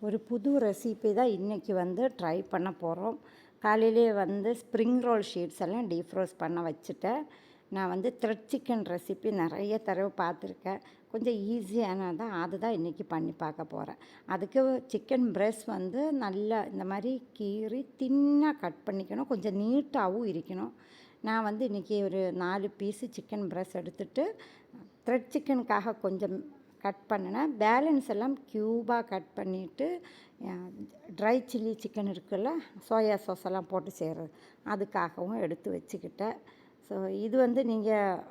ஒரு புது ரெசிபி தான் இன்றைக்கி வந்து ட்ரை பண்ண போகிறோம். காலையிலே வந்து ஸ்ப்ரிங் ரோல் ஷீட்ஸ் எல்லாம் டீஃப்ரோஸ்ட் பண்ண வச்சுட்டேன். நான் வந்து த்ரெட் சிக்கன் ரெசிபி நிறைய தடவை பார்த்துருக்கேன். கொஞ்சம் ஈஸியானதான் அதுதான் இன்றைக்கி பண்ணி பார்க்க போகிறேன். அதுக்கு சிக்கன் பிரெஸ்ட் வந்து நல்லா இந்த மாதிரி கீறி தின்னாக கட் பண்ணிக்கணும். கொஞ்சம் நீட்டாகவும் இருக்கணும். நான் வந்து இன்றைக்கி ஒரு 4 பீஸு சிக்கன் பிரெஸ்ட் எடுத்துகிட்டு த்ரெட் சிக்கனுக்காக கொஞ்சம் கட் பண்ணினேன். பேலன்ஸ் எல்லாம் க்யூபாக கட் பண்ணிவிட்டு ட்ரை சில்லி சிக்கன் இருக்குல்ல, சோயா சாஸ் எல்லாம் போட்டு செய்கிறது, அதுக்காகவும் எடுத்து வச்சுக்கிட்டேன். ஸோ இது வந்து நீங்கள்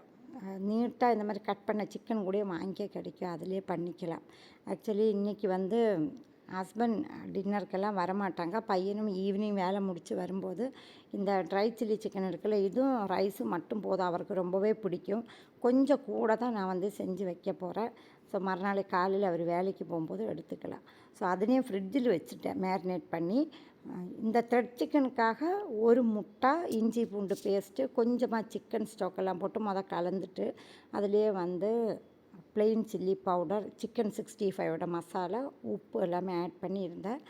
நீட்டாக இந்த மாதிரி கட் பண்ண சிக்கன் கூட வாங்கியே கிடைக்கும், அதிலே பண்ணிக்கலாம். ஆக்சுவலி இன்றைக்கி வந்து ஹஸ்பண்ட் டின்னருக்கெல்லாம் வரமாட்டாங்க. பையனும் ஈவினிங் வேலை முடித்து வரும்போது இந்த ட்ரை சில்லி சிக்கன் இருக்குல்ல, இதுவும் ரைஸும் மட்டும் போதும், அவருக்கு ரொம்பவே பிடிக்கும். கொஞ்சம் கூட தான் நான் வந்து செஞ்சு வைக்க போகிறேன். ஸோ மறுநாள் காலையில் அவர் வேலைக்கு போகும்போது எடுத்துக்கலாம். ஸோ அதுலேயும் ஃப்ரிட்ஜில் வச்சுட்டேன் மேரினேட் பண்ணி. இந்த த்ரெட் சிக்கனுக்காக ஒரு முட்டை, இஞ்சி பூண்டு பேஸ்ட்டு, கொஞ்சமாக சிக்கன் ஸ்டாக்கெல்லாம் போட்டு கலந்துட்டு அதிலே வந்து ப்ளெயின் சில்லி பவுடர், சிக்கன் 65ஓட மசாலா, உப்பு எல்லாமே ஆட் பண்ணியிருந்தேன்.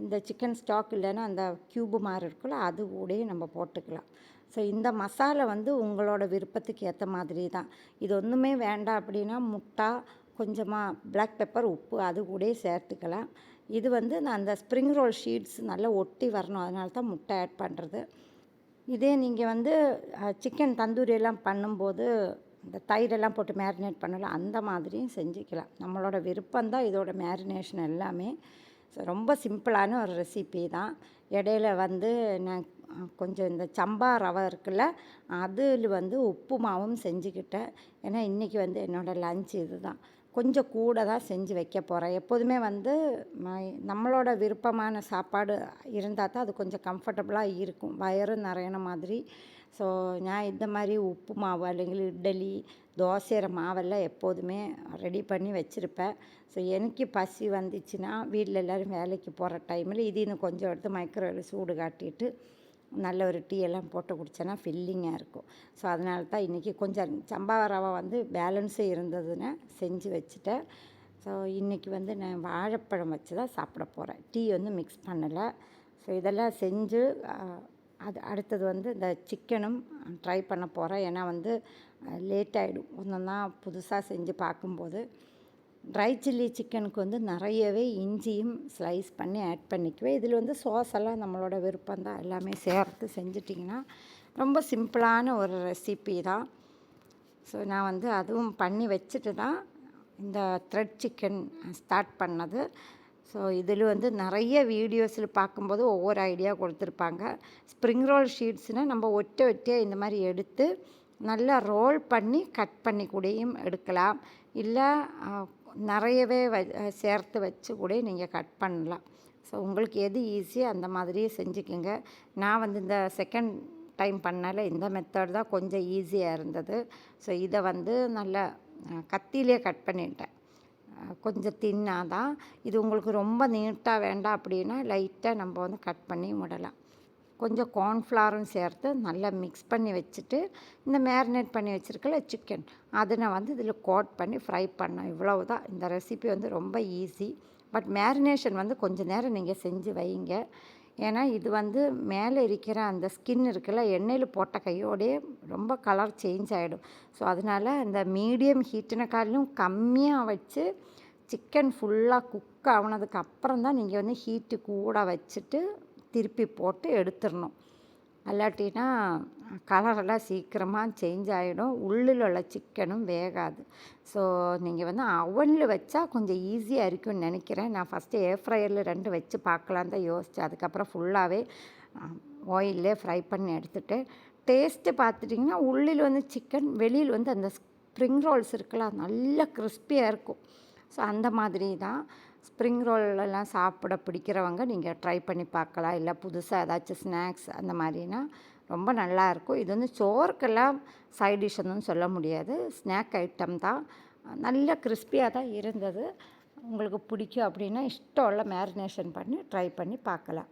இந்த சிக்கன் ஸ்டாக் இல்லைன்னா அந்த க்யூபு மாதிரி இருக்குல்ல, அது கூடயே நம்ம போட்டுக்கலாம். ஸோ இந்த மசாலா வந்து உங்களோட விருப்பத்துக்கு ஏற்ற மாதிரி தான். இது ஒன்றுமே வேண்டாம் அப்படின்னா முட்டை, கொஞ்சமாக பிளாக் பெப்பர், உப்பு அது கூட சேர்த்துக்கலாம். இது வந்து நான் அந்த ஸ்ப்ரிங் ரோல் ஷீட்ஸ் நல்லா ஒட்டி வரணும், அதனால தான் முட்டை ஆட் பண்ணுறது. இதே நீங்கள் வந்து சிக்கன் தந்தூரி எல்லாம் பண்ணும்போது இந்த தயிரெல்லாம் போட்டு மேரினேட் பண்ணலாம், அந்த மாதிரியும் செஞ்சுக்கலாம். நம்மளோட விருப்பம்தான் இதோட மேரினேஷன் எல்லாமே. ஸோ ரொம்ப சிம்பிளான ஒரு ரெசிபி தான். இடையில வந்து நான் கொஞ்சம் இந்த சம்பா ரவை இருக்குல்ல, அதில் வந்து உப்புமாவும் செஞ்சுக்கிட்டேன். ஏன்னா இன்றைக்கி வந்து என்னோடய லஞ்ச் இது தான். கொஞ்சம் கூட தான் செஞ்சு வைக்க போகிறேன். எப்போதுமே வந்து நம்மளோட விருப்பமான சாப்பாடு இருந்தால் தான் அது கொஞ்சம் கம்ஃபர்டபுளாக இருக்கும், வயிறு நிறையன மாதிரி. ஸோ நான் இந்த மாதிரி உப்பு மாவு അല്ലെങ്കിൽ இட்லி தோசைற மாவெல்லாம் எப்போதுமே ரெடி பண்ணி வச்சுருப்பேன். ஸோ எனக்கு பசி வந்துச்சுன்னா வீட்டில் எல்லோரும் வேலைக்கு போகிற டைமில் இது இன்னும் கொஞ்சம் எடுத்து மைக்ரோவேவில் சூடு காட்டிட்டு நல்ல ஒரு டீ எல்லாம் போட்டு குடித்தேன்னா ஃபில்லிங்காக இருக்கும். ஸோ அதனால தான் இன்றைக்கி கொஞ்சம் சம்பா ரவை வந்து பேலன்ஸே இருந்ததுன்னு செஞ்சு வச்சுட்டேன். ஸோ இன்றைக்கி வந்து நான் வாழைப்பழம் வச்சு தான் சாப்பிட போகிறேன். டீ வந்து மிக்ஸ் பண்ணலை. ஸோ இதெல்லாம் செஞ்சு அது அடுத்தது வந்து இந்த சிக்கனும் ட்ரை பண்ண போகிறேன். ஏன்னா வந்து லேட் ஆகிடும் ஒன்றா புதுசாக செஞ்சு பார்க்கும்போது. ட்ரை சில்லி சிக்கனுக்கு வந்து நிறையவே இஞ்சியும் ஸ்லைஸ் பண்ணி ஆட் பண்ணிக்குவேன். இதில் வந்து சோஸெல்லாம் நம்மளோட விருப்பம்தான், எல்லாமே சேர்த்து செஞ்சிட்டிங்கன்னா ரொம்ப சிம்பிளான ஒரு ரெசிபி தான். ஸோ நான் வந்து அதுவும் பண்ணி வச்சுட்டு தான் இந்த த்ரெட் சிக்கன் ஸ்டார்ட் பண்ணது. ஸோ இதில் வந்து நிறைய வீடியோஸில் பார்க்கும்போது ஒவ்வொரு ஐடியா கொடுத்துருப்பாங்க. ஸ்ப்ரிங் ரோல் ஷீட்ஸ்னால் நம்ம ஒட்டியாக இந்த மாதிரி எடுத்து நல்லா ரோல் பண்ணி கட் பண்ணி கூடயும் எடுக்கலாம். இல்லை நிறையவே சேர்த்து வச்சு கூட நீங்கள் கட் பண்ணலாம். ஸோ உங்களுக்கு எது ஈஸியாக அந்த மாதிரியே செஞ்சுக்கோங்க. நான் வந்து இந்த செகண்ட் டைம் பண்ணால இந்த மெத்தட் தான் கொஞ்சம் ஈஸியாக இருந்தது. ஸோ இதை வந்து நல்லா கத்தியிலே கட் பண்ணிட்டேன். கொஞ்சம் தின்னாக தான் இது. உங்களுக்கு ரொம்ப நீட்டாக வேண்டாம் அப்படின்னா லைட்டாக நம்ம வந்து கட் பண்ணி விடலாம். கொஞ்சம் கார்ன்ஃப்ளவரும் சேர்த்து நல்லா மிக்ஸ் பண்ணி வச்சுட்டு இந்த மேரினேட் பண்ணி வச்சுருக்கல சிக்கன், அதை நான் வந்து இதில் கோட் பண்ணி ஃப்ரை பண்ணேன். இவ்வளவு தான். இந்த ரெசிபி வந்து ரொம்ப ஈஸி. பட் மேரினேஷன் வந்து கொஞ்சம் நேரம் நீங்கள் செஞ்சு வைங்க. ஏன்னா இது வந்து மேலே இருக்கிற அந்த ஸ்கின் இருக்குல்ல, எண்ணெயில் போட்ட கையோடே ரொம்ப கலர் சேஞ்ச் ஆகிடும். ஸோ அதனால் இந்த மீடியம் ஹீட்டினக்காலும் கம்மியாக வச்சு சிக்கன் ஃபுல்லாக குக் ஆகினதுக்கு அப்புறம் தான் நீங்கள் வந்து ஹீட்டு கூட வச்சுட்டு திருப்பி போட்டு எடுத்துடணும். இல்லாட்டினா கலரெல்லாம் சீக்கிரமாக சேஞ்ச் ஆகிடும், உள்ளில் உள்ள சிக்கனும் வேகாது. ஸோ நீங்கள் வந்து அவனில் வச்சா கொஞ்சம் ஈஸியாக இருக்கும்னு நினைக்கிறேன். நான் ஃபஸ்ட்டு ஏர் ஃப்ரையரில் 2 வச்சு பார்க்கலான்னு தான் யோசித்தேன். அதுக்கப்புறம் ஃபுல்லாகவே ஆயிலே ஃப்ரை பண்ணி எடுத்துகிட்டு டேஸ்ட்டு பார்த்துட்டிங்கன்னா உள்ளில் வந்து சிக்கன், வெளியில் வந்து அந்த ஸ்ப்ரிங் ரோல்ஸ் இருக்கலாம் நல்லா கிறிஸ்பியாக இருக்கும். ஸோ அந்த மாதிரி தான் ஸ்ப்ரிங் ரோலெல்லாம் சாப்பிட பிடிக்கிறவங்க நீங்கள் ட்ரை பண்ணி பார்க்கலாம். இல்லை புதுசாக ஏதாச்சும் ஸ்நாக்ஸ் அந்த மாதிரினா ரொம்ப நல்லாயிருக்கும். இது வந்து சோறுக்கெல்லாம் சைட் டிஷ்ஷுன்னு சொல்ல முடியாது, ஸ்நாக் ஐட்டம் தான். நல்ல கிறிஸ்பியாக தான் இருந்தது. உங்களுக்கு பிடிக்கும் அப்படின்னா இஷ்டம் இல்லை மேரினேஷன் பண்ணி ட்ரை பண்ணி பார்க்கலாம்.